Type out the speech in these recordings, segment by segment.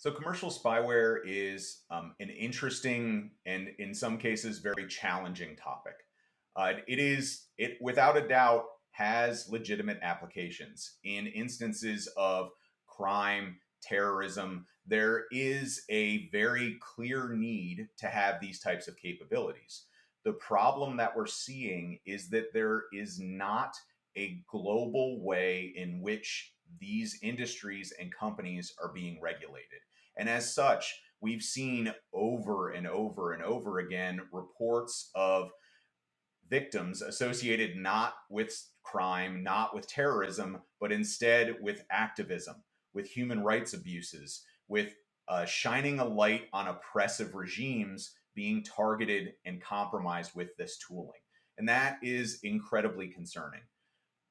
So commercial spyware is an interesting and in some cases very challenging topic. It without a doubt has legitimate applications in instances of crime, terrorism. There is a very clear need to have these types of capabilities. The problem that we're seeing is that there is not a global way in which these industries and companies are being regulated. And as such, we've seen over and over and over again reports of victims associated not with crime, not with terrorism, but instead with activism, with human rights abuses, with shining a light on oppressive regimes being targeted and compromised with this tooling. And that is incredibly concerning.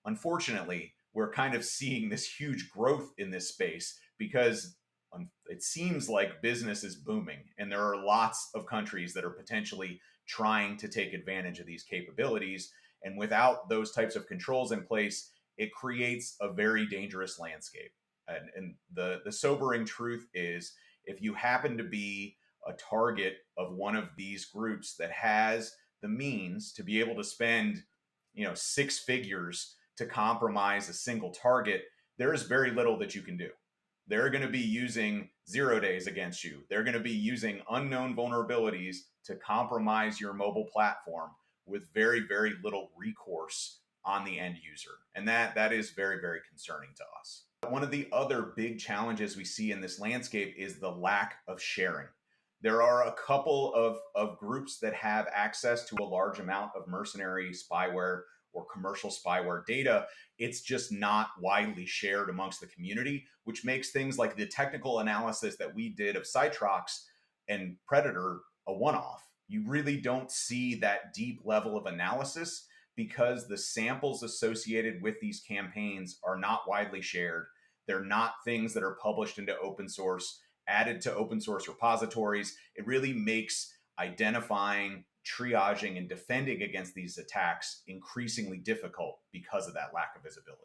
Unfortunately, we're kind of seeing this huge growth in this space because it seems like business is booming and there are lots of countries that are potentially trying to take advantage of these capabilities. And without those types of controls in place, it creates a very dangerous landscape. And the sobering truth is if you happen to be a target of one of these groups that has the means to be able to spend, six figures to compromise a single target, there is very little that you can do. They're going to be using 0 days against you. They're going to be using unknown vulnerabilities to compromise your mobile platform with very, very little recourse on the end user. And that is very, very concerning to us. One of the other big challenges we see in this landscape is the lack of sharing. There are a couple of groups that have access to a large amount of mercenary spyware or commercial spyware data. It's just not widely shared amongst the community, which makes things like the technical analysis that we did of Citrox and Predator a one-off. You really don't see that deep level of analysis because the samples associated with these campaigns are not widely shared. They're not things that are published into open source, added to open source repositories. It really makes identifying, triaging, and defending against these attacks increasingly difficult because of that lack of visibility.